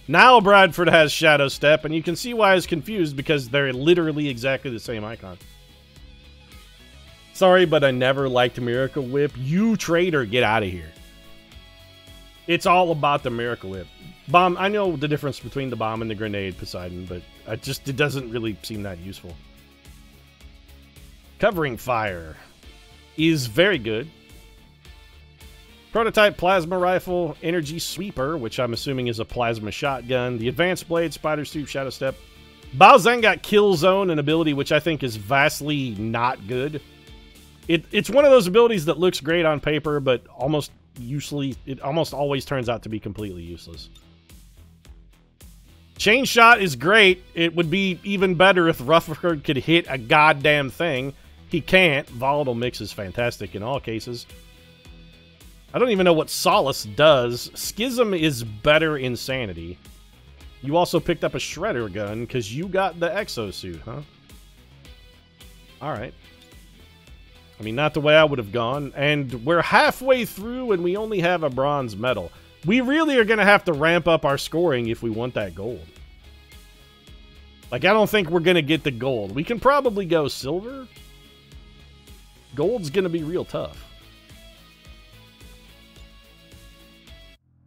Now Bradford has Shadow Step, and you can see why I was confused, because they're literally exactly the same icon. Sorry, but I never liked Miracle Whip. You traitor, get out of here. It's all about the Miracle Whip. Bomb, I know the difference between the bomb and the grenade, Poseidon, but it doesn't really seem that useful. Covering Fire is very good. Prototype Plasma Rifle, Energy Sweeper, which I'm assuming is a plasma shotgun. The Advanced Blade, Spider Soup, Shadow Step. Bao Zhang got Kill Zone, an ability which I think is vastly not good. It's one of those abilities that looks great on paper, but almost always turns out to be completely useless. Chain Shot is great. It would be even better if Rutherford could hit a goddamn thing. He can't. Volatile Mix is fantastic in all cases. I don't even know what Solace does. Schism is better Insanity. You also picked up a Shredder gun because you got the exosuit, huh? Alright. I mean, not the way I would have gone. And we're halfway through and we only have a bronze medal. We really are going to have to ramp up our scoring if we want that gold. Like, I don't think we're going to get the gold. We can probably go silver. Gold's going to be real tough.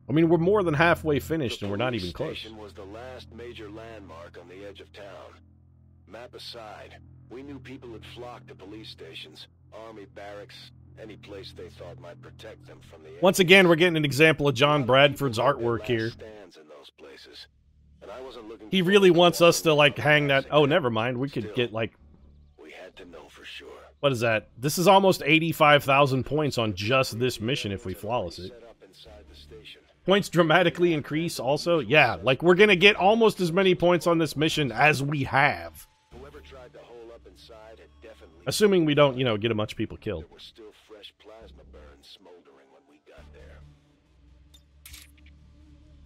I mean, we're more than halfway finished and we're not even close. The police station was the last major landmark on the edge of town. Map aside, we knew people had flocked to police stations, army barracks, any place they thought might protect them from the enemy. Once again, we're getting an example of John Bradford's artwork here. He really wants us to, like, hang that... Oh, never mind. We could get, like... We had to know for sure. What is that? This is almost 85,000 points on just this mission if we flawless it. Points dramatically increase also. Yeah, like, we're gonna get almost as many points on this mission as we have. Assuming we don't, you know, get a bunch of people killed. There were still fresh plasma burns smoldering when we got there.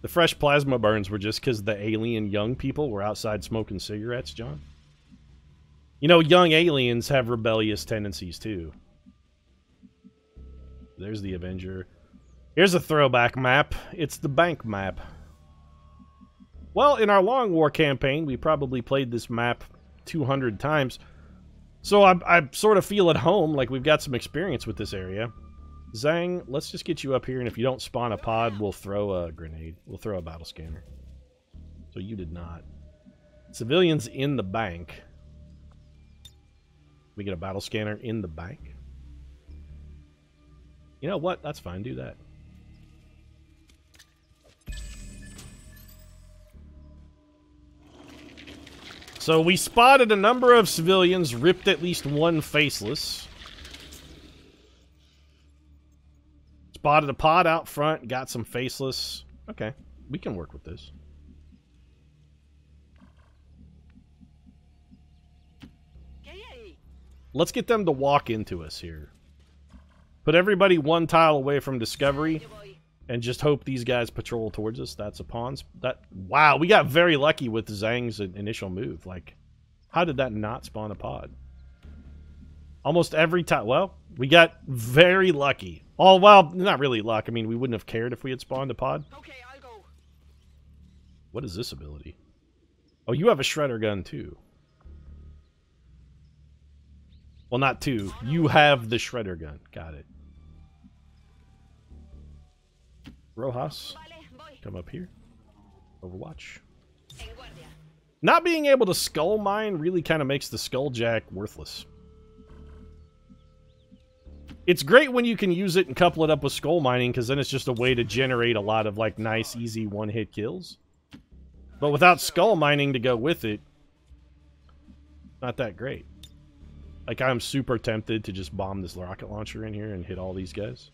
The fresh plasma burns were just because the alien young people were outside smoking cigarettes, John? You know, young aliens have rebellious tendencies, too. There's the Avenger. Here's a throwback map. It's the bank map. Well, in our Long War campaign, we probably played this map 200 times. So I sort of feel at home, like we've got some experience with this area. Zhang, let's just get you up here, and if you don't spawn a pod, we'll throw a grenade. We'll throw a battle scanner. So you did not. Civilians in the bank. We get a battle scanner in the bank? You know what? That's fine. Do that. So we spotted a number of civilians, ripped at least one faceless. Spotted a pod out front, got some faceless. Okay, we can work with this. Let's get them to walk into us here. Put everybody one tile away from Discovery. And just hope these guys patrol towards us. That's a pawns. Wow, we got very lucky with Zhang's initial move. Like, how did that not spawn a pod? Almost every time. Well, we got very lucky. Oh, well, not really luck. I mean, we wouldn't have cared if we had spawned a pod. Okay, I'll go. What is this ability? Oh, you have a shredder gun, too. Well, not two. You have the shredder gun. Got it. Rojas, come up here. Overwatch. Not being able to skull mine really kind of makes the skulljack worthless. It's great when you can use it and couple it up with skull mining, because then it's just a way to generate a lot of, like, nice, easy one-hit kills. But without skull mining to go with it, not that great. Like, I'm super tempted to just bomb this rocket launcher in here and hit all these guys.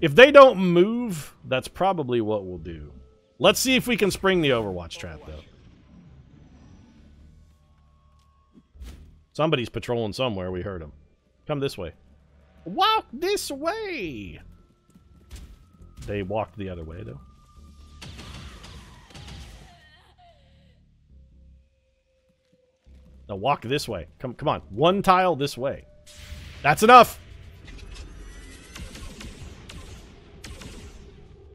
If they don't move, that's probably what we'll do. Let's see if we can spring the Overwatch trap, though. Somebody's patrolling somewhere. We heard them. Come this way. Walk this way! They walked the other way, though. Now walk this way. Come on. One tile this way. That's enough!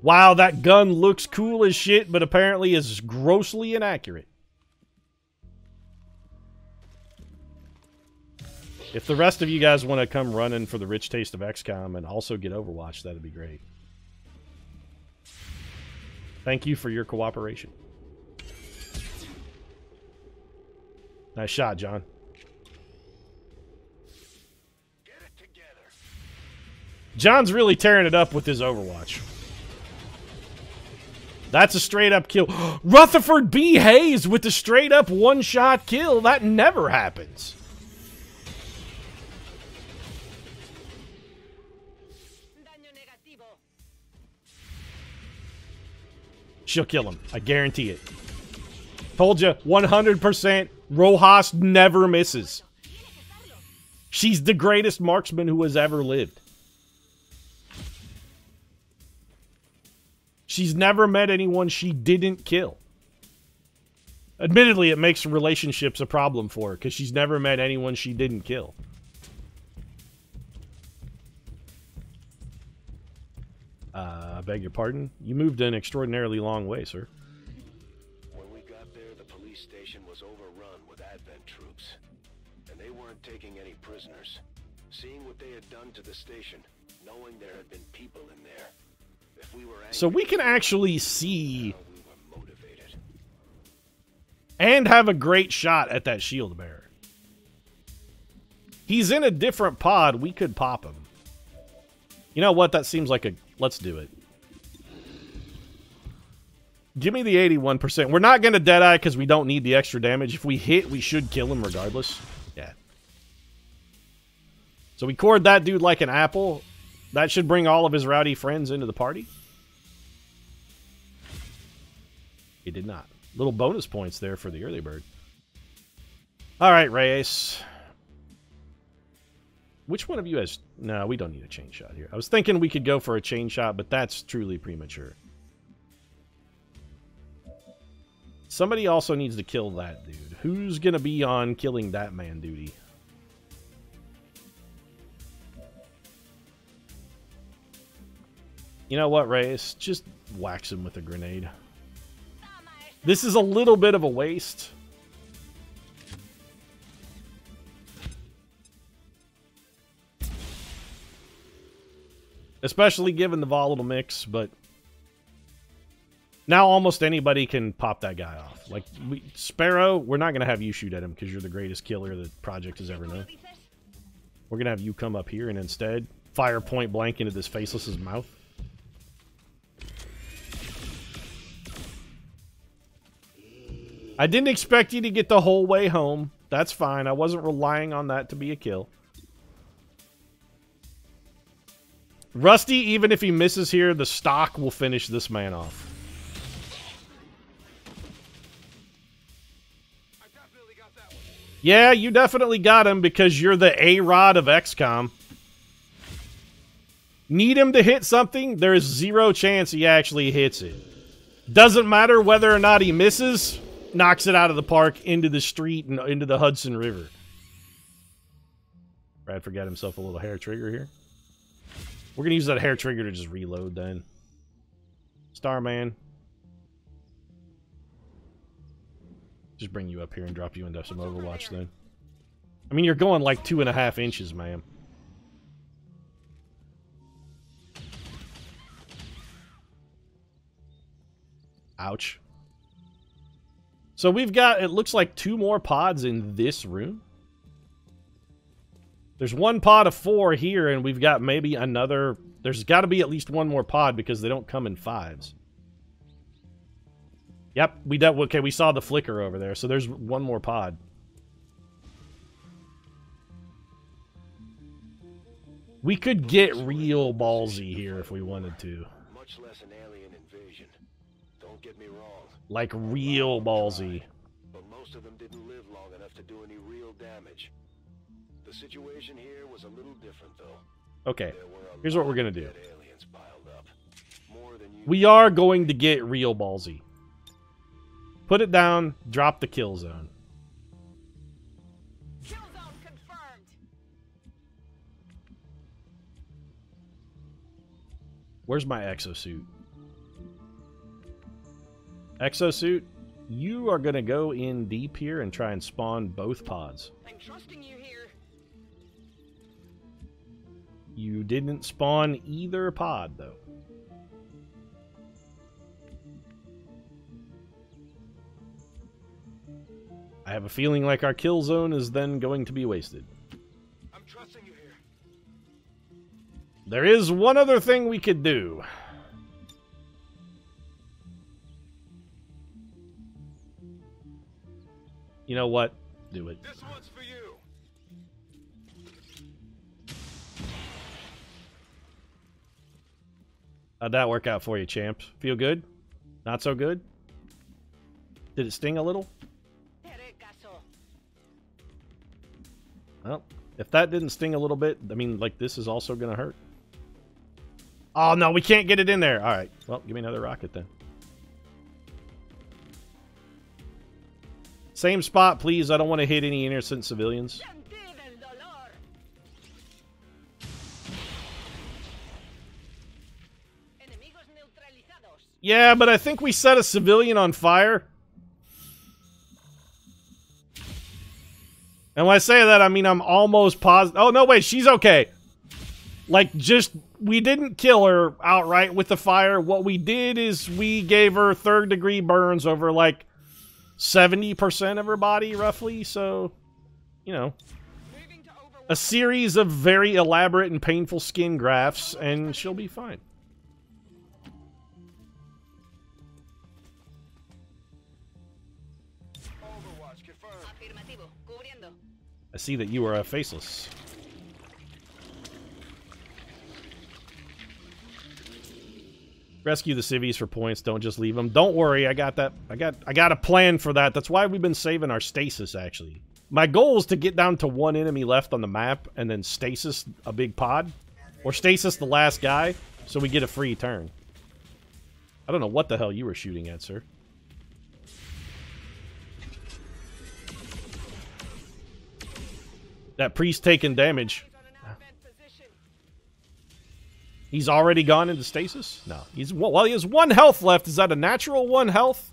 Wow, that gun looks cool as shit, but apparently is grossly inaccurate. If the rest of you guys want to come running for the rich taste of XCOM and also get Overwatch, that'd be great. Thank you for your cooperation. Nice shot, John. Get it together. John's really tearing it up with his Overwatch. That's a straight-up kill. Rutherford B. Hayes with the straight-up one-shot kill. That never happens. She'll kill him. I guarantee it. Told you, 100%. Rojas never misses. She's the greatest marksman who has ever lived. She's never met anyone she didn't kill. Admittedly, it makes relationships a problem for her, because she's never met anyone she didn't kill. I beg your pardon? You moved an extraordinarily long way, sir. When we got there, the police station was overrun with Advent troops. And they weren't taking any prisoners. Seeing what they had done to the station, knowing there had been people in there. If we were angry, so we can actually see we were motivated. and have a great shot at that shield bearer. He's in a different pod. We could pop him. You know what? That seems like a... Let's do it. Give me the 81%. We're not going to Deadeye because we don't need the extra damage. If we hit, we should kill him regardless. Yeah. So we cored that dude like an apple. That should bring all of his rowdy friends into the party. It did not. Little bonus points there for the early bird. All right, Reyes. Which one of you has... No, we don't need a chain shot here. I was thinking we could go for a chain shot, but that's truly premature. Somebody also needs to kill that dude. Who's going to be on killing that man duty? You know what, Reyes? Just wax him with a grenade. This is a little bit of a waste. Especially given the volatile mix, but... Now almost anybody can pop that guy off. Like, Sparrow, we're not going to have you shoot at him because you're the greatest killer the project has ever known. We're going to have you come up here and instead fire point blank into this faceless's mouth. I didn't expect you to get the whole way home. That's fine. I wasn't relying on that to be a kill. Rusty, even if he misses here, the stock will finish this man off. Yeah, you definitely got him because you're the A-Rod of XCOM. Need him to hit something? There's zero chance he actually hits it. Doesn't matter whether or not he misses, knocks it out of the park into the street and into the Hudson River. Bradford got himself a little hair trigger here. We're going to use that hair trigger to just reload then. Starman. Just bring you up here and drop you into some Overwatch then. I mean, you're going like 2.5 inches, ma'am. Ouch. So we've got, it looks like 2 more pods in this room. There's 1 pod of 4 here, and we've got maybe another... There's got to be at least 1 more pod because they don't come in 5s. Yep, okay, we saw the flicker over there, so there's 1 more pod. We could get real ballsy here if we wanted to. Much less an alien invasion. Don't get me wrong. Like real ballsy. But most of them didn't live long enough to do any real damage. The situation here was a little different, though. Okay, here's what we're gonna do. Aliens piled up. More than you... We are going to get real ballsy. Put it down, drop the kill zone. Kill zone confirmed. Where's my exosuit? Exosuit, you are going to go in deep here and try and spawn both pods. I'm trusting you here. You didn't spawn either pod, though. I have a feeling like our kill zone is then going to be wasted. I'm trusting you here. There is one other thing we could do. You know what? Do it. This one's for you. How'd that work out for you, champ? Feel good? Not so good? Did it sting a little? Well, if that didn't sting a little bit, I mean, like, this is also gonna hurt. Oh, no, we can't get it in there. All right. Well, give me another rocket, then. Same spot, please. I don't want to hit any innocent civilians. Yeah, but I think we set a civilian on fire. And when I say that, I mean I'm almost positive. Oh, no, wait, she's okay. Like, just, we didn't kill her outright with the fire. What we did is we gave her third-degree burns over, like, 70% of her body, roughly. So, you know, a series of very elaborate and painful skin grafts, and she'll be fine. I see that you are a faceless. Rescue the civvies for points. Don't just leave them. Don't worry, I got that. I got a plan for that. That's why we've been saving our stasis, actually. My goal is to get down to one enemy left on the map and then stasis a big pod. Or stasis the last guy so we get a free turn. I don't know what the hell you were shooting at, sir. That priest taking damage. He's already gone into stasis? No. Well, he has 1 health left. Is that a natural 1 health?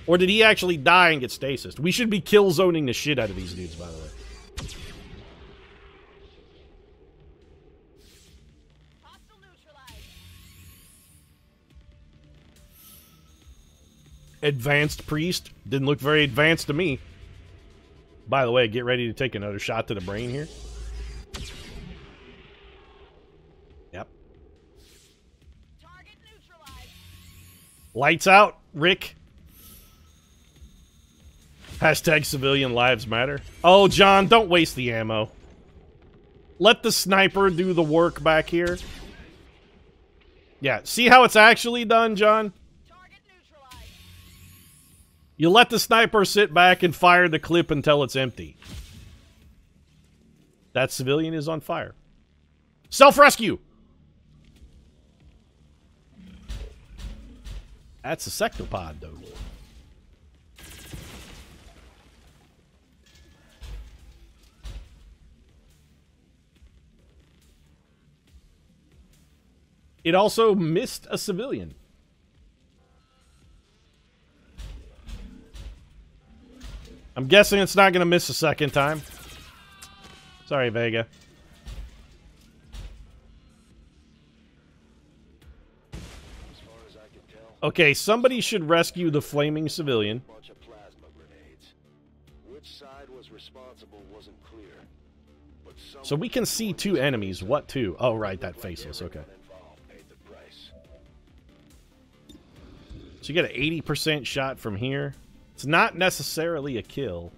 Or did he actually die and get stasis? We should be kill zoning the shit out of these dudes, by the way. Advanced priest. Didn't look very advanced to me. By the way, get ready to take another shot to the brain here. Yep. Target neutralized. Lights out, Rick. Hashtag civilian lives matter. Oh, John, don't waste the ammo. Let the sniper do the work back here. Yeah, see how it's actually done, John? You let the sniper sit back and fire the clip until it's empty. That civilian is on fire. Self-rescue! That's a sectopod, though. It also missed a civilian. I'm guessing it's not going to miss a second time. Sorry, Vega. As far as I can tell, Okay, somebody should rescue the flaming civilian. bunch of plasma grenades. Which side was responsible wasn't clear. But So we can see 2 enemies. What 2? Oh, right, that faceless. Okay. Paid the price. So you get an 80% shot from here. It's not necessarily a kill.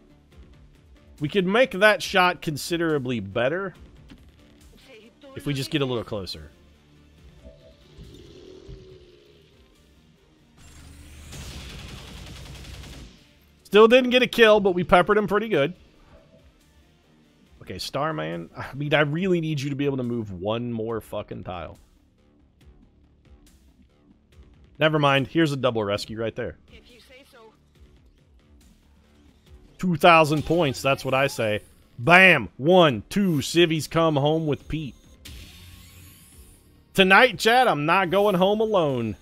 We could make that shot considerably better if we just get a little closer. Still didn't get a kill, but we peppered him pretty good. Okay, Starman. I mean, I really need you to be able to move 1 more fucking tile. Never mind. Here's a double rescue right there. 2,000 points, that's what I say. Bam! 1, 2, civvies come home with Pete. Tonight, chat, I'm not going home alone.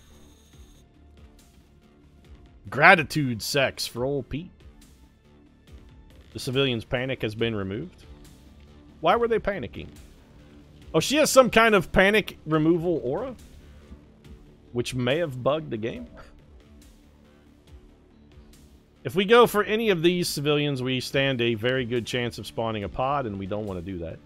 Gratitude sex for old Pete. The civilian's panic has been removed. Why were they panicking? Oh, she has some kind of panic removal aura? Which may have bugged the game. If we go for any of these civilians, we stand a very good chance of spawning a pod, and we don't want to do that.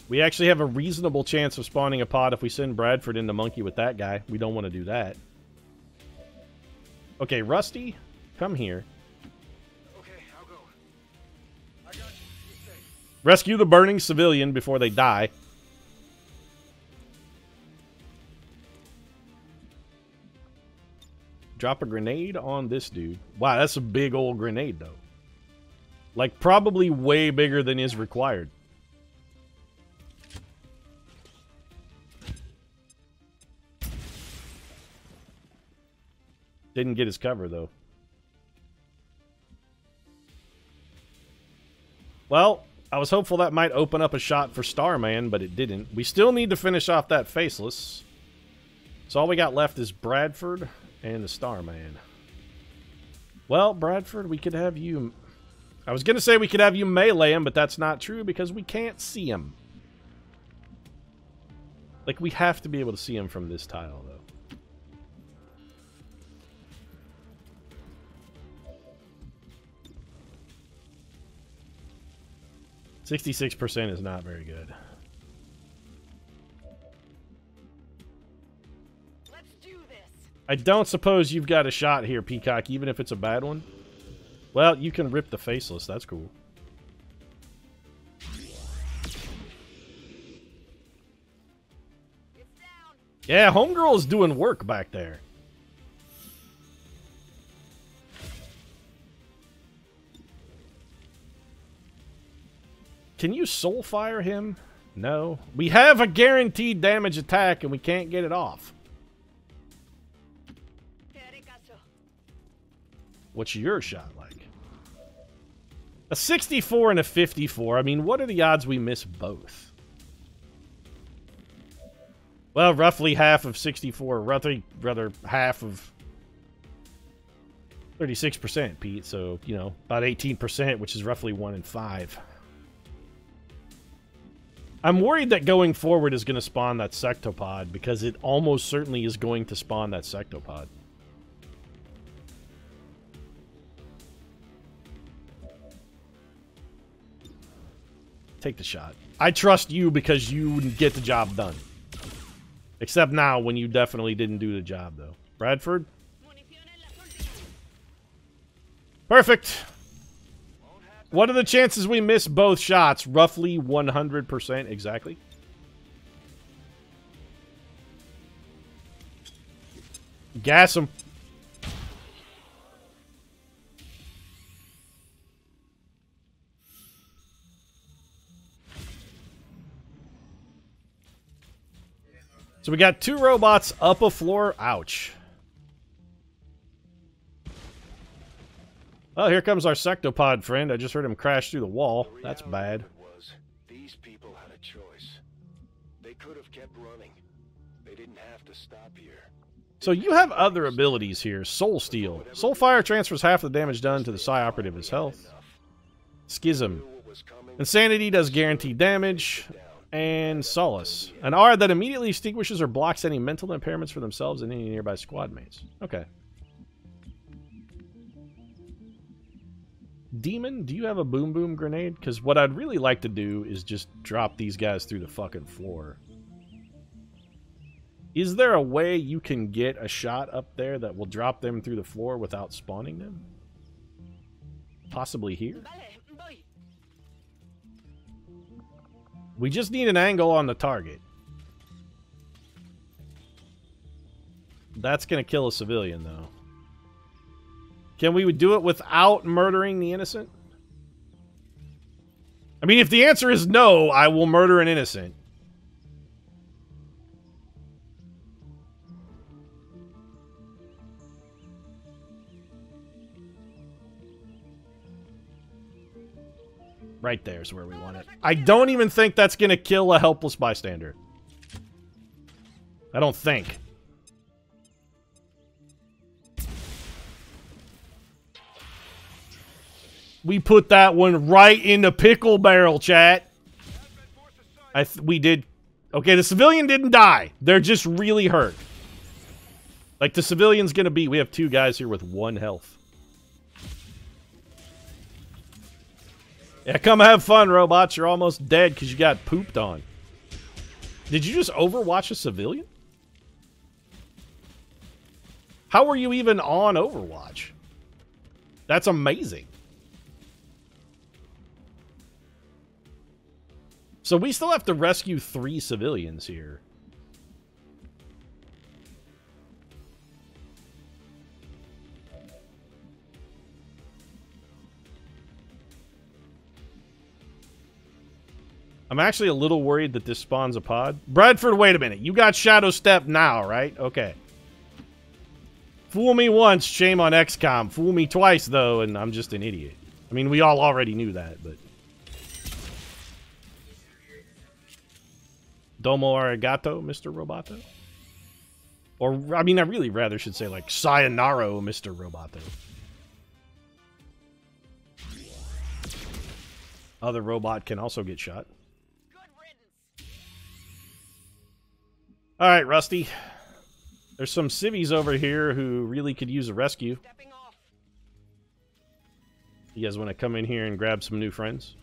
We actually have a reasonable chance of spawning a pod if we send Bradford into monkey with that guy. We don't want to do that. Okay, Rusty, come here. Okay, I'll go. I got you. You're safe. Rescue the burning civilian before they die. Drop a grenade on this dude. Wow, that's a big old grenade, though. Like, probably way bigger than is required. Didn't get his cover, though. Well, I was hopeful that might open up a shot for Starman, but it didn't. We still need to finish off that Faceless. So all we got left is Bradford and the Starman. Well, Bradford, we could have you... I was going to say we could have you melee him, but that's not true because we can't see him. Like, we have to be able to see him from this tile, though. 66% is not very good. Let's do this. I don't suppose you've got a shot here, Peacock, even if it's a bad one. Well, you can rip the Faceless. That's cool. It's down. Yeah, Homegirl is doing work back there. Can you Soulfire him? No. We have a guaranteed damage attack and we can't get it off. What's your shot like? A 64 and a 54. I mean, what are the odds we miss both? Well, roughly half of 64. Rather half of 36%, Pete. So, you know, about 18%, which is roughly 1 in 5. I'm worried that going forward is going to spawn that sectopod, because it almost certainly is going to spawn that sectopod. Take the shot. I trust you because you get the job done. Except now, when you definitely didn't do the job, though. Bradford? Perfect! What are the chances we miss both shots? Roughly 100% exactly. Gas him. So we got 2 robots up a floor. Ouch. Well, here comes our sectopod friend. I just heard him crash through the wall. That's bad. These people had a choice. They could have kept running. They didn't have to stop here. So you have other abilities here. Soul Steal. Soulfire transfers half the damage done to the Psi Operative's health. Schism. Insanity does guaranteed damage. And Solace. An R that immediately extinguishes or blocks any mental impairments for themselves and any nearby squad mates. Okay. Demon, do you have a boom boom grenade? Because what I'd really like to do is just drop these guys through the fucking floor. Is there a way you can get a shot up there that will drop them through the floor without spawning them? Possibly here? We just need an angle on the target. That's going to kill a civilian, though. Can we do it without murdering the innocent? I mean, if the answer is no, I will murder an innocent. Right there's where we want it. I don't even think that's going to kill a helpless bystander. I don't think. We put that one right in the pickle barrel, chat. We did. Okay, the civilian didn't die. They're just really hurt. Like, the civilian's gonna be... We have 2 guys here with 1 health. Yeah, come have fun, robots. You're almost dead because you got pooped on. Did you just overwatch a civilian? How were you even on Overwatch? That's amazing. So we still have to rescue 3 civilians here. I'm actually a little worried that this spawns a pod. Bradford, wait a minute. You got Shadow Step now, right? Okay. Fool me once, shame on XCOM. Fool me twice, though, and I'm just an idiot. I mean, we all already knew that, but... Domo arigato, Mr. Roboto? Or, I mean, I really rather should say, like, sayonara, Mr. Roboto. Other robot can also get shot. Alright, Rusty. There's some civvies over here who really could use a rescue. You guys want to come in here and grab some new friends?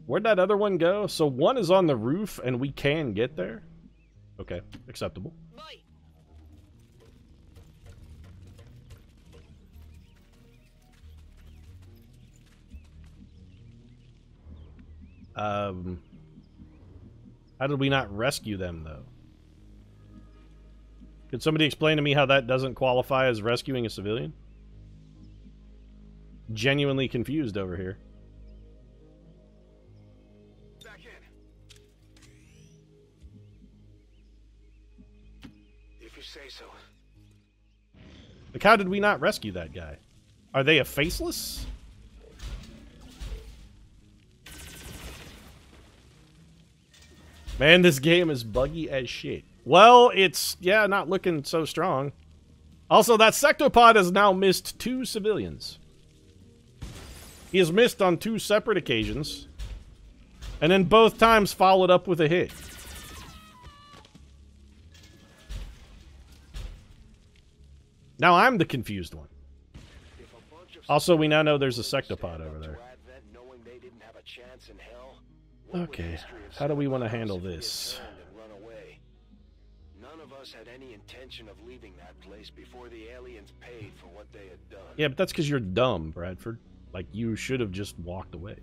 Where'd that other one go? So one is on the roof and we can get there? Okay, acceptable. How did we not rescue them, though? Could somebody explain to me how that doesn't qualify as rescuing a civilian? Genuinely confused over here. Back in. If you say so. Like, how did we not rescue that guy? Are they a faceless? Man, this game is buggy as shit. Well, it's, yeah, not looking so strong. Also, that sectopod has now missed 2 civilians. He has missed on 2 separate occasions. And then both times followed up with a hit. Now I'm the confused one. Also, we now know there's a sectopod over there. Okay, how do we want to handle this? None of us had any intention of leaving that place before the aliens paid for what they had done. Yeah, but that's because you're dumb, Bradford. Like, you should have just walked away.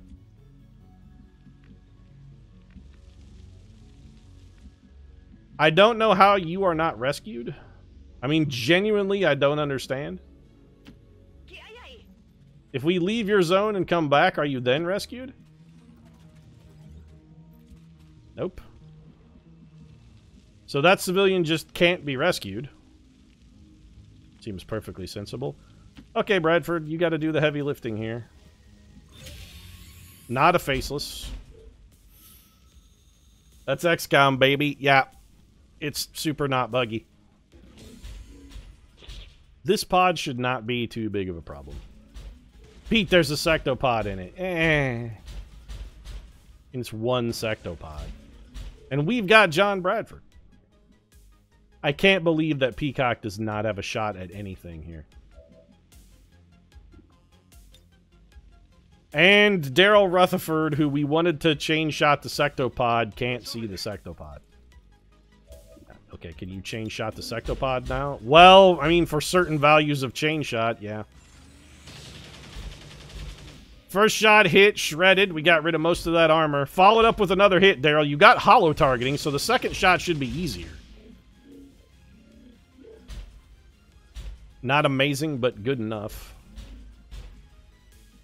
I don't know how you are not rescued. I mean, genuinely, I don't understand. If we leave your zone and come back, are you then rescued? Nope. So that civilian just can't be rescued. Seems perfectly sensible. Okay, Bradford, you got to do the heavy lifting here. Not a faceless. That's XCOM, baby. Yeah. It's super not buggy. This pod should not be too big of a problem. Pete, there's a sectopod in it. It's 1 sectopod. And we've got John Bradford. I can't believe that Peacock does not have a shot at anything here. And Daryl Rutherford, who we wanted to chain shot the sectopod, can't see the sectopod. Okay, can you chain shot the sectopod now? Well, I mean, for certain values of chain shot, yeah. First shot hit, shredded. We got rid of most of that armor. Followed up with another hit, Daryl. You got hollow targeting, so the second shot should be easier. Not amazing, but good enough.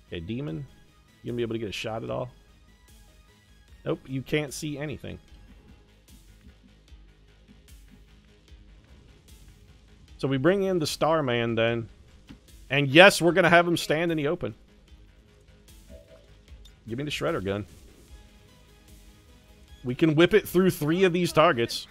Okay, Demon. You gonna be able to get a shot at all? Nope, you can't see anything. So we bring in the Starman then. And yes, we're gonna have him stand in the open. Give me the shredder gun. We can whip it through 3 of these targets.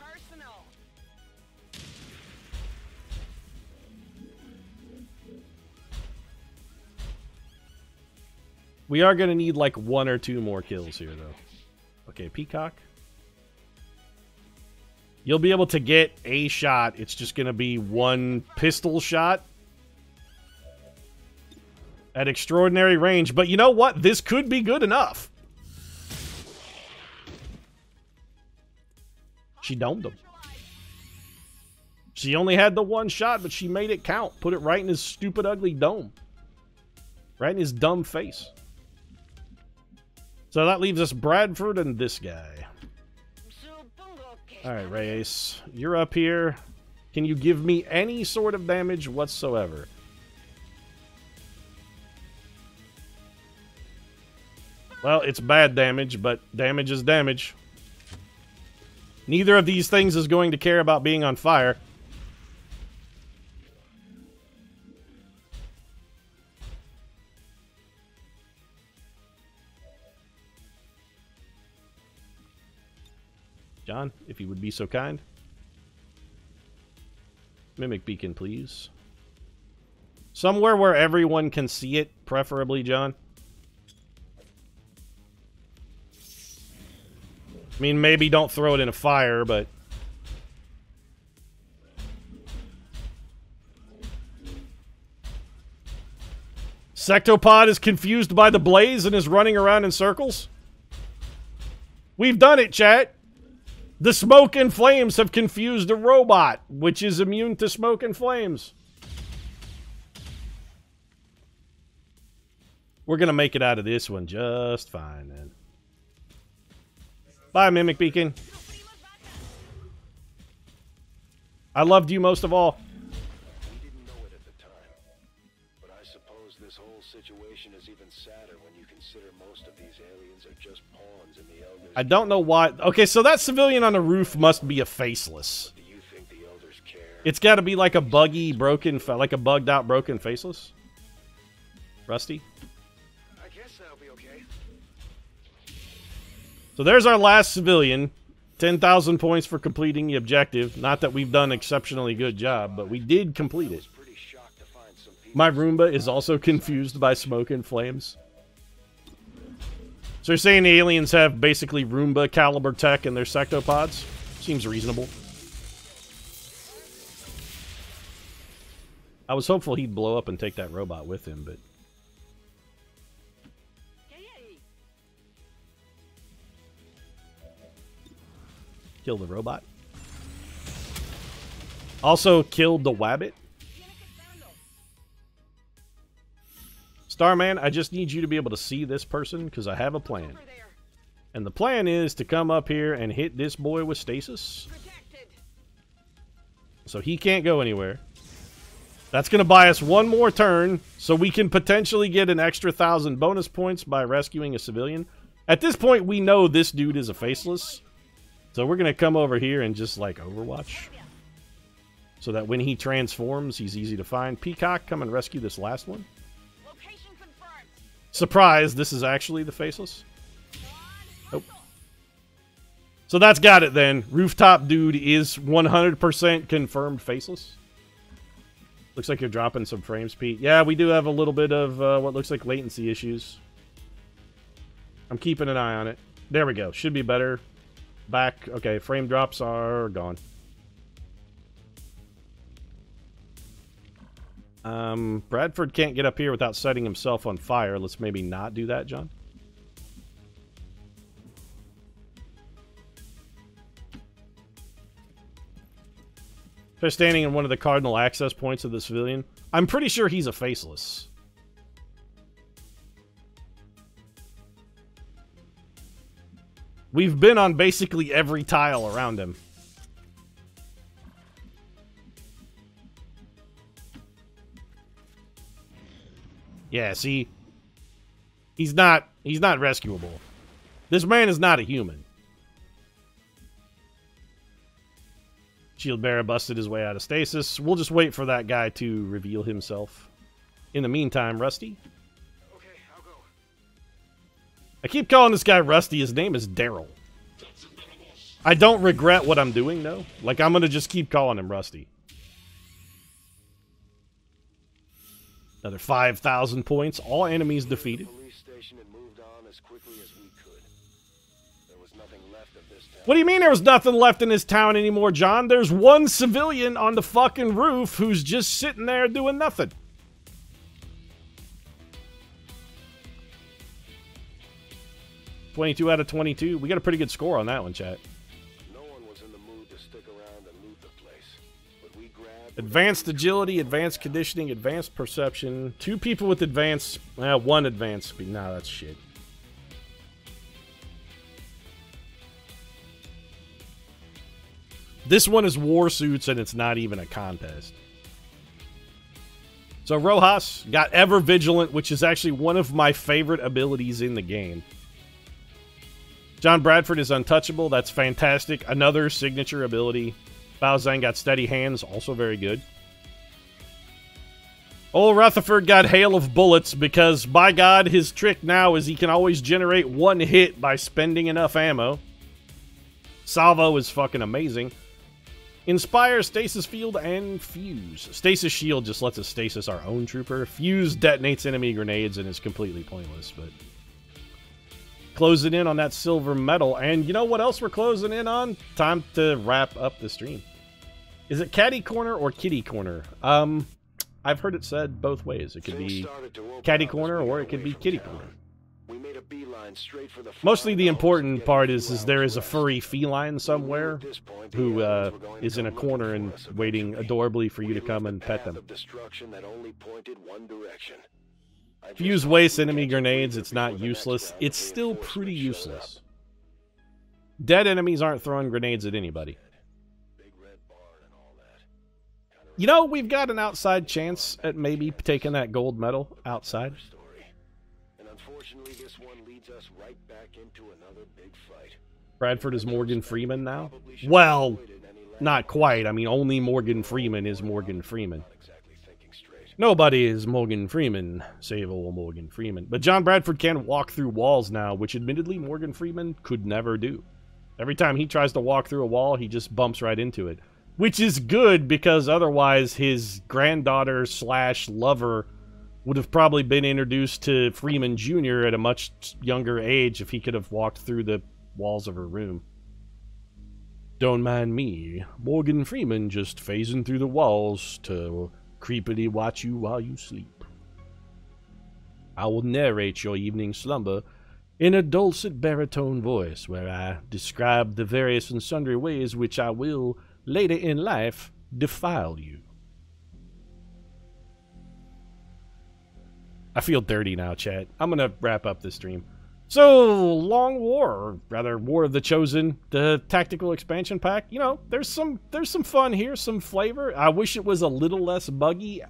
We are going to need like 1 or 2 more kills here, though. Okay, Peacock. You'll be able to get a shot. It's just going to be 1 pistol shot at extraordinary range. But you know what? This could be good enough. She domed him. She only had the 1 shot, but she made it count. Put it right in his stupid, ugly dome. Right in his dumb face. So that leaves us Bradford and this guy. Alright, Reyes. You're up here. Can you give me any sort of damage whatsoever? Well, it's bad damage, but damage is damage. Neither of these things is going to care about being on fire. John, if you would be so kind. Mimic beacon, please. Somewhere where everyone can see it, preferably, John. I mean, maybe don't throw it in a fire, but... Sectopod is confused by the blaze and is running around in circles? We've done it, chat! The smoke and flames have confused a robot, which is immune to smoke and flames. We're gonna make it out of this one just fine, then. Bye, Mimic Beacon. I loved you most of all. We didn't know it at the time, but I suppose this whole situation is even sadder when you consider most of these aliens are just pawns in the Elders. I don't know why. Okay, so that civilian on the roof must be a faceless. Do you think the Elders care? It's got to be like a buggy, broken, like a bugged out, broken faceless. Rusty? I guess that'll be okay. So there's our last civilian. 10,000 points for completing the objective. Not that we've done an exceptionally good job, but we did complete it. My Roomba is also confused by smoke and flames. So you're saying the aliens have basically Roomba caliber tech in their sectopods? Seems reasonable. I was hopeful he'd blow up and take that robot with him, but... Kill the robot. Also killed the wabbit. Starman, I just need you to be able to see this person because I have a plan. And the plan is to come up here and hit this boy with stasis. So he can't go anywhere. That's going to buy us 1 more turn so we can potentially get an extra 1,000 bonus points by rescuing a civilian. At this point, we know this dude is a faceless. So we're going to come over here and just, like, Overwatch. So that when he transforms, he's easy to find. Peacock, come and rescue this last one. Surprise, this is actually the faceless. Nope. So that's got it then. Rooftop dude is 100% confirmed faceless. Looks like you're dropping some frames, Pete. Yeah, we do have a little bit of what looks like latency issues. I'm keeping an eye on it. There we go. Should be better. Back. Okay, frame drops are gone. Bradford can't get up here without setting himself on fire. Let's maybe not do that, John. They're standing in one of the cardinal access points of the civilian. I'm pretty sure he's a faceless. We've been on basically every tile around him. Yeah, see? He's not rescuable. This man is not a human. Shield bearer busted his way out of stasis. We'll just wait for that guy to reveal himself. In the meantime, Rusty. Okay, I'll go. I keep calling this guy Rusty. His name is Daryl. I don't regret what I'm doing, though. Like, I'm gonna just keep calling him Rusty. Another 5,000 points. All enemies defeated. What do you mean there was nothing left in this town anymore, John? There's one civilian on the fucking roof who's just sitting there doing nothing. $22 out of 22. We got a pretty good score on that one, chat. No one was in the mood to stick around and loot the place, but we grabbed Advanced agility, advanced conditioning, advanced perception. 2 people with advanced... 1 advanced speed. Nah, that's shit. This one is war suits, and it's not even a contest. So Rojas got Ever Vigilant, which is actually one of my favorite abilities in the game. John Bradford is Untouchable. That's fantastic. Another signature ability. Bao Zhang got Steady Hands. Also very good. Old Rutherford got Hail of Bullets because, by God, his trick now is he can always generate 1 hit by spending enough ammo. Salvo is fucking amazing. Inspire, Stasis Field, and Fuse. Stasis Shield just lets us stasis our own trooper. Fuse detonates enemy grenades and is completely pointless, but... Closing in on that silver medal. And you know what else we're closing in on? Time to wrap up the stream. Is it Catty Corner or Kitty Corner? I've heard it said both ways. It could be Catty Corner or it could be Kitty Corner. We made a beeline straight for the Mostly the important part is there is a furry feline somewhere who is in a corner and waiting adorably for you to come and pet them. Fuse waste enemy grenades, it's not useless. It's still pretty useless. Dead enemies aren't throwing grenades at anybody. You know, we've got an outside chance at maybe taking that gold medal outside. Bradford is Morgan Freeman now? Well, not quite. I mean, only Morgan Freeman is Morgan Freeman. Nobody is Morgan Freeman, save old Morgan Freeman. But John Bradford can walk through walls now, which admittedly Morgan Freeman could never do. Every time he tries to walk through a wall, he just bumps right into it. Which is good, because otherwise his granddaughter / lover would have probably been introduced to Freeman Jr. at a much younger age if he could have walked through the walls of her room. Don't mind me. Morgan Freeman just phasing through the walls to creepily watch you while you sleep. I will narrate your evening slumber in a dulcet baritone voice where I describe the various and sundry ways which I will, later in life, defile you. I feel dirty now, chat. I'm gonna wrap up this stream. So, Long War, or rather, War of the Chosen, the tactical expansion pack. You know, there's some fun here, some flavor. I wish it was a little less buggy,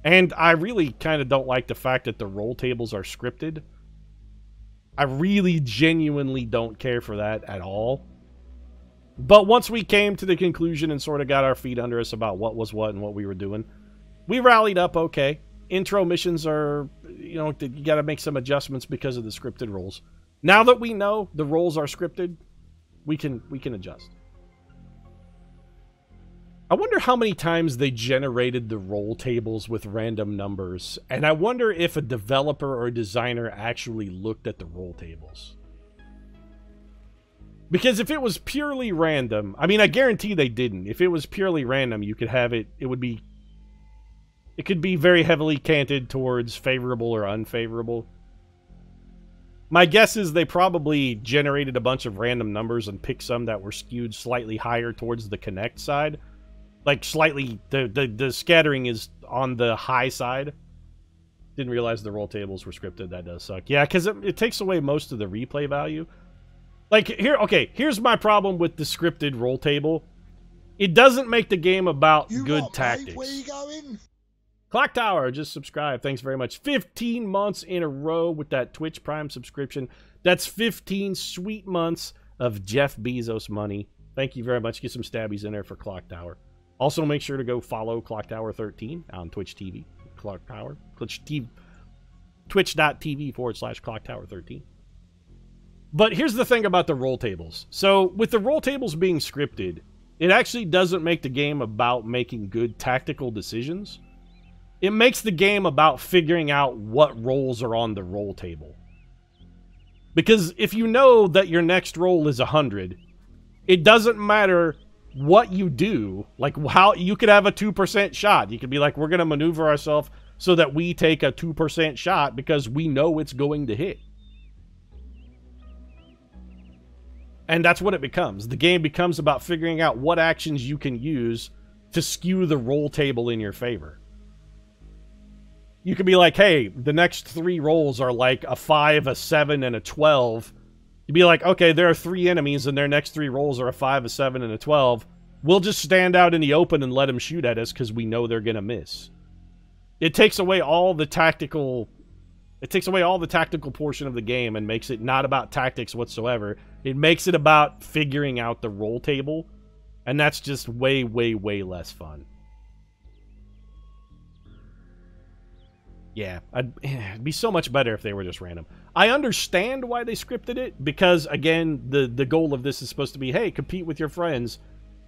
and I really kind of don't like the fact that the roll tables are scripted. I really genuinely don't care for that at all. But once we came to the conclusion and sort of got our feet under us about what was what and what we were doing, we rallied up okay. Intro missions are, you know, you got to make some adjustments because of the scripted roles. Now that we know the roles are scripted, we can adjust. I wonder how many times they generated the roll tables with random numbers, and I wonder if a developer or a designer actually looked at the roll tables. Because if it was purely random, I mean, I guarantee they didn't. If it was purely random, you could have it, it could be very heavily canted towards favorable or unfavorable. My guess is they probably generated a bunch of random numbers and picked some that were skewed slightly higher towards the connect side. Like, slightly, the scattering is on the high side. Didn't realize the roll tables were scripted. That does suck. Yeah, because it takes away most of the replay value. Like, here's my problem with the scripted roll table. It doesn't make the game about good tactics. Mate? Where you going? Clock Tower, just subscribe. Thanks very much. 15 months in a row with that Twitch Prime subscription. That's 15 sweet months of Jeff Bezos money. Thank you very much. Get some stabbies in there for Clock Tower. Also, make sure to go follow Clock Tower 13 on Twitch TV. Clock Tower. Twitch.tv/Clock Tower 13. But here's the thing about the roll tables. So with the roll tables being scripted, it actually doesn't make the game about making good tactical decisions. It makes the game about figuring out what rolls are on the roll table. Because if you know that your next roll is 100, it doesn't matter what you do. Like, how you could have a 2% shot. You could be like, we're going to maneuver ourselves so that we take a 2% shot because we know it's going to hit. And that's what it becomes. The game becomes about figuring out what actions you can use to skew the roll table in your favor. You could be like, hey, the next 3 rolls are like a 5, a 7, and a 12. You'd be like, okay, there are 3 enemies, and their next 3 rolls are a 5, a 7, and a 12. We'll just stand out in the open and let them shoot at us because we know they're going to miss. It takes away all the tactical... It takes away all the tactical portion of the game and makes it not about tactics whatsoever. It makes it about figuring out the roll table, and that's just way, way, way less fun. Yeah, it'd be so much better if they were just random. I understand why they scripted it, because, again, the goal of this is supposed to be, hey, compete with your friends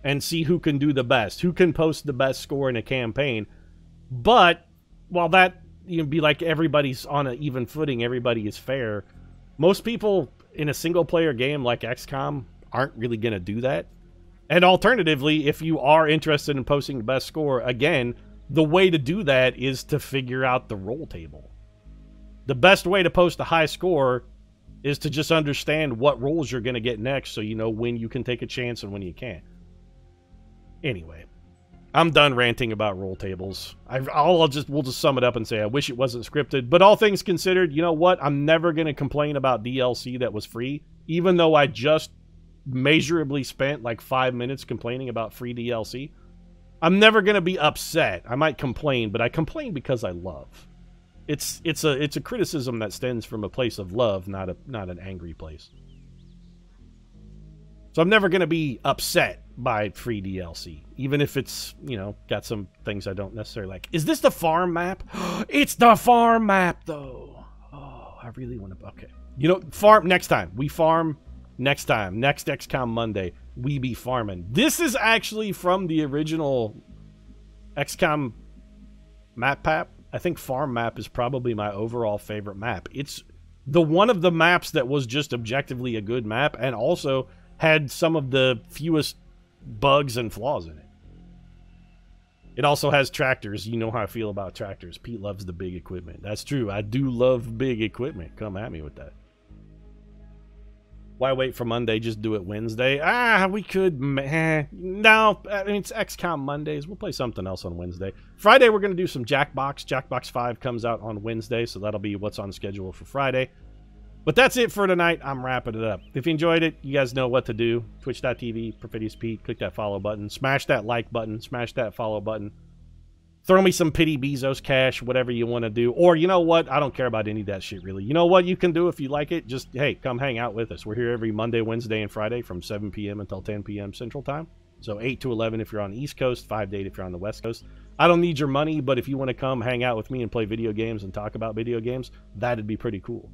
and see who can do the best, who can post the best score in a campaign. But, while that... be like everybody's on an even footing, everybody is fair. Most people in a single-player game like XCOM aren't really going to do that. And alternatively, if you are interested in posting the best score, again, the way to do that is to figure out the roll table. The best way to post a high score is to just understand what rolls you're going to get next so you know when you can take a chance and when you can't. Anyway. I'm done ranting about roll tables. We'll just sum it up and say I wish it wasn't scripted. But all things considered, you know what? I'm never going to complain about DLC that was free. Even though I just measurably spent like 5 minutes complaining about free DLC. I'm never going to be upset. I might complain, but I complain because I love. It's a criticism that stems from a place of love, not an angry place. So I'm never going to be upset by free DLC, even if it's, you know, got some things I don't necessarily like. Is this the farm map? It's the farm map, though. Oh, I really want to... Okay. You know, farm next time. We farm next time. Next XCOM Monday, we be farming. This is actually from the original XCOM map pack. I think farm map is probably my overall favorite map. It's the one of the maps that was just objectively a good map and also had some of the fewest bugs and flaws in it. It also has tractors. You know how I feel about tractors. Pete loves the big equipment. That's true. I do love big equipment. Come at me with that. Why wait for Monday? Just do it Wednesday. We could... No, I mean, it's XCOM Mondays. We'll play something else on Wednesday. Friday, we're going to do some Jackbox. Jackbox 5 comes out on Wednesday, so that'll be what's on schedule for Friday. But that's it for tonight. I'm wrapping it up. If you enjoyed it, you guys know what to do. Twitch.tv, Perfidious Pete. Click that follow button. Smash that like button. Smash that follow button. Throw me some pity Bezos cash, whatever you want to do. Or, you know what? I don't care about any of that shit, really. You know what you can do if you like it? Just, hey, come hang out with us. We're here every Monday, Wednesday, and Friday from 7 p.m. until 10 p.m. Central Time. So 8 to 11 if you're on the East Coast, 5 to 8 if you're on the West Coast. I don't need your money, but if you want to come hang out with me and play video games and talk about video games, that'd be pretty cool.